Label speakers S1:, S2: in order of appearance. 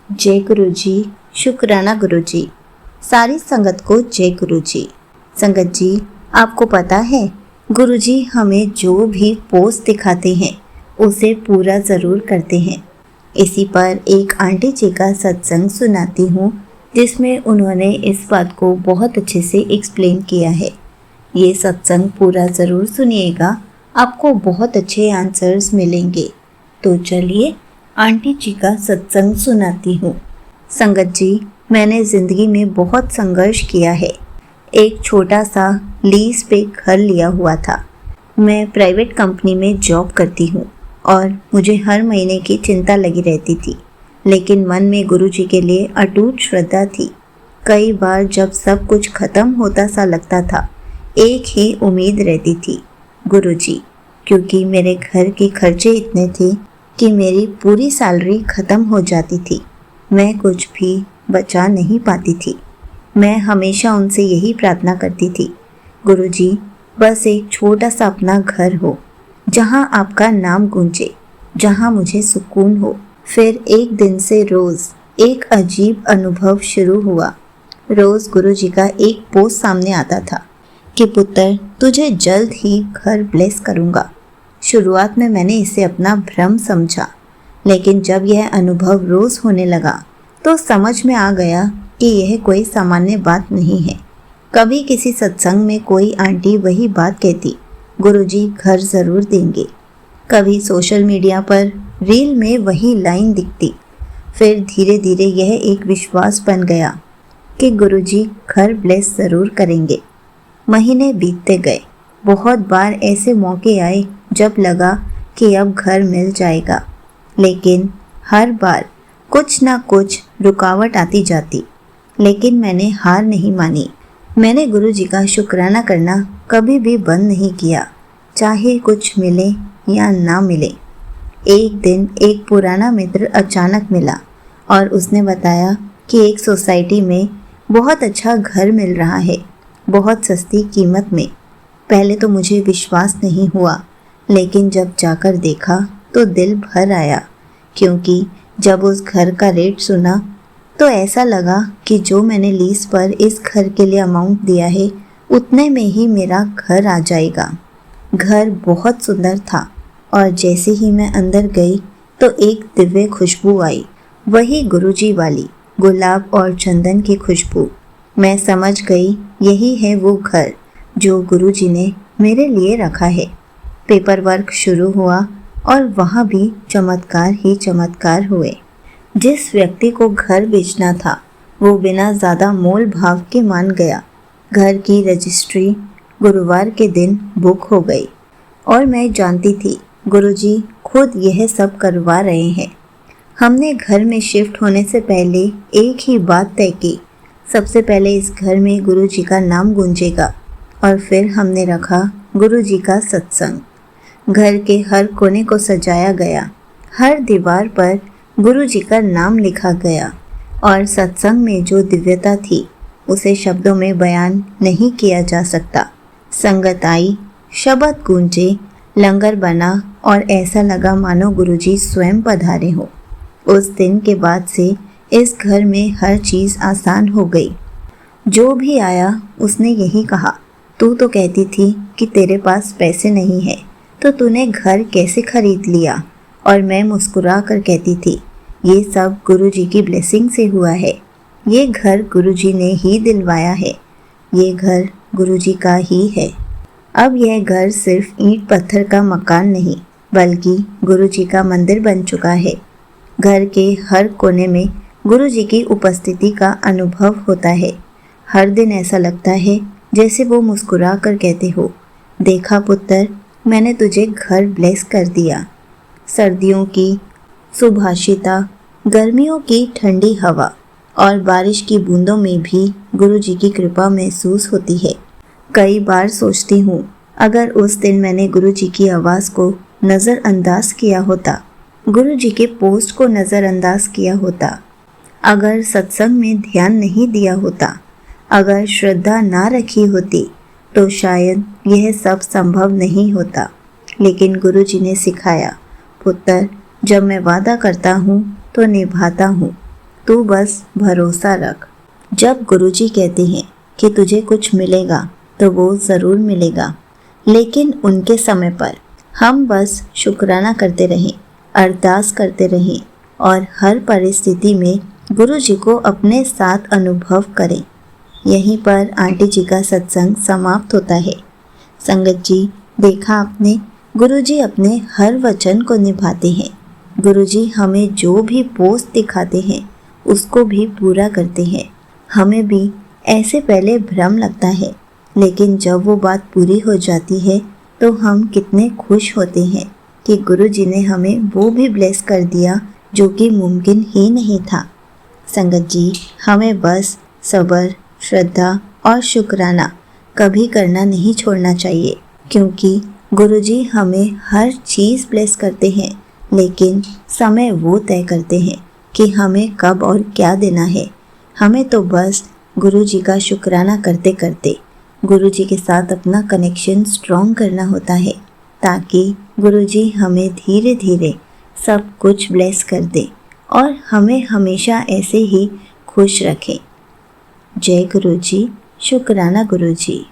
S1: जय गुरु जी। शुक्राना गुरु जी। सारी संगत को जय गुरु जी। संगत जी, आपको पता है गुरु जी हमें जो भी पोस्ट दिखाते हैं उसे पूरा ज़रूर करते हैं। इसी पर एक आंटी जी का सत्संग सुनाती हूँ जिसमें उन्होंने इस बात को बहुत अच्छे से एक्सप्लेन किया है। ये सत्संग पूरा ज़रूर सुनिएगा, आपको बहुत अच्छे आंसर्स मिलेंगे। तो चलिए आंटी जी का सत्संग सुनाती हूँ। संगत जी, मैंने ज़िंदगी में बहुत संघर्ष किया है। एक छोटा सा लीज पे घर लिया हुआ था। मैं प्राइवेट कंपनी में जॉब करती हूँ और मुझे हर महीने की चिंता लगी रहती थी, लेकिन मन में गुरु जी के लिए अटूट श्रद्धा थी। कई बार जब सब कुछ खत्म होता सा लगता था, एक ही उम्मीद रहती थी, गुरु जी, क्योंकि मेरे घर के खर्चे इतने थे कि मेरी पूरी सैलरी ख़त्म हो जाती थी। मैं कुछ भी बचा नहीं पाती थी। मैं हमेशा उनसे यही प्रार्थना करती थी, गुरु जी, बस एक छोटा सा अपना घर हो जहाँ आपका नाम गूंजे, जहाँ मुझे सुकून हो। फिर एक दिन से रोज़ एक अजीब अनुभव शुरू हुआ। रोज़ गुरु जी का एक पोस्ट सामने आता था कि पुत्र, तुझे जल्द ही घर ब्लेस करूँगा। शुरुआत में मैंने इसे अपना भ्रम समझा, लेकिन जब यह अनुभव रोज़ होने लगा तो समझ में आ गया कि यह कोई सामान्य बात नहीं है। कभी किसी सत्संग में कोई आंटी वही बात कहती, गुरुजी घर ज़रूर देंगे। कभी सोशल मीडिया पर रील में वही लाइन दिखती। फिर धीरे धीरे यह एक विश्वास बन गया कि गुरुजी घर ब्लेस ज़रूर करेंगे। महीने बीतते गए। बहुत बार ऐसे मौके आए जब लगा कि अब घर मिल जाएगा, लेकिन हर बार कुछ ना कुछ रुकावट आती जाती। लेकिन मैंने हार नहीं मानी। मैंने गुरु जी का शुक्राना करना कभी भी बंद नहीं किया, चाहे कुछ मिले या ना मिले। एक दिन एक पुराना मित्र अचानक मिला और उसने बताया कि एक सोसाइटी में बहुत अच्छा घर मिल रहा है, बहुत सस्ती कीमत में। पहले तो मुझे विश्वास नहीं हुआ, लेकिन जब जाकर देखा तो दिल भर आया, क्योंकि जब उस घर का रेट सुना तो ऐसा लगा कि जो मैंने लीज पर इस घर के लिए अमाउंट दिया है उतने में ही मेरा घर आ जाएगा। घर बहुत सुंदर था और जैसे ही मैं अंदर गई तो एक दिव्य खुशबू आई, वही गुरुजी वाली, गुलाब और चंदन की खुशबू। मैं समझ गई यही है वो घर जो गुरुजी ने मेरे लिए रखा है। पेपर वर्क शुरू हुआ और वहाँ भी चमत्कार ही चमत्कार हुए। जिस व्यक्ति को घर बेचना था वो बिना ज़्यादा मोल भाव के मान गया। घर की रजिस्ट्री गुरुवार के दिन बुक हो गई और मैं जानती थी गुरुजी खुद यह सब करवा रहे हैं। हमने घर में शिफ्ट होने से पहले एक ही बात तय की, सबसे पहले इस घर में गुरुजी का नाम गूंजेगा। और फिर हमने रखा गुरुजी का सत्संग। घर के हर कोने को सजाया गया, हर दीवार पर गुरुजी का नाम लिखा गया और सत्संग में जो दिव्यता थी उसे शब्दों में बयान नहीं किया जा सकता। संगत आई, शब्द गूंजे, लंगर बना और ऐसा लगा मानो गुरुजी स्वयं पधारे हो। उस दिन के बाद से इस घर में हर चीज़ आसान हो गई। जो भी आया उसने यही कहा, तू तो कहती थी कि तेरे पास पैसे नहीं है तो तूने घर कैसे खरीद लिया। और मैं मुस्कुरा कर कहती थी, ये सब गुरुजी की ब्लेसिंग से हुआ है। ये घर गुरुजी ने ही दिलवाया है। ये घर गुरुजी का ही है। अब यह घर सिर्फ ईंट पत्थर का मकान नहीं, बल्कि गुरुजी का मंदिर बन चुका है। घर के हर कोने में गुरुजी की उपस्थिति का अनुभव होता है। हर दिन ऐसा लगता है जैसे वो मुस्कुरा कर कहते हो, देखा पुत्र, मैंने तुझे घर ब्लेस कर दिया। सर्दियों की सुभाषिता, गर्मियों की ठंडी हवा और बारिश की बूंदों में भी गुरुजी की कृपा महसूस होती है। कई बार सोचती हूँ, अगर उस दिन मैंने गुरुजी की आवाज़ को नज़रअंदाज किया होता, गुरुजी के पोस्ट को नज़रअंदाज किया होता, अगर सत्संग में ध्यान नहीं दिया होता, अगर श्रद्धा ना रखी होती, तो शायद यह सब संभव नहीं होता। लेकिन गुरुजी ने सिखाया, पुत्र, जब मैं वादा करता हूँ तो निभाता हूँ। तू बस भरोसा रख। जब गुरुजी कहते हैं कि तुझे कुछ मिलेगा तो वो ज़रूर मिलेगा, लेकिन उनके समय पर हम बस शुक्राना करते रहें, अरदास करते रहें और हर परिस्थिति में गुरुजी को अपने साथ अनुभव करें। यहीं पर आंटी जी का सत्संग समाप्त होता है। संगत जी, देखा आपने, गुरुजी अपने हर वचन को निभाते हैं। गुरुजी हमें जो भी पोस्ट दिखाते हैं उसको भी पूरा करते हैं। हमें भी ऐसे पहले भ्रम लगता है, लेकिन जब वो बात पूरी हो जाती है तो हम कितने खुश होते हैं कि गुरुजी ने हमें वो भी ब्लेस कर दिया जो कि मुमकिन ही नहीं था। संगत जी, हमें बस सब्र, श्रद्धा और शुक्राना कभी करना नहीं छोड़ना चाहिए, क्योंकि गुरुजी हमें हर चीज़ ब्लेस करते हैं, लेकिन समय वो तय करते हैं कि हमें कब और क्या देना है। हमें तो बस गुरुजी का शुक्राना करते करते गुरुजी के साथ अपना कनेक्शन स्ट्रॉन्ग करना होता है, ताकि गुरुजी हमें धीरे धीरे सब कुछ ब्लेस कर दे और हमें हमेशा ऐसे ही खुश रखें। जय गुरुजी, शुक्राना गुरुजी।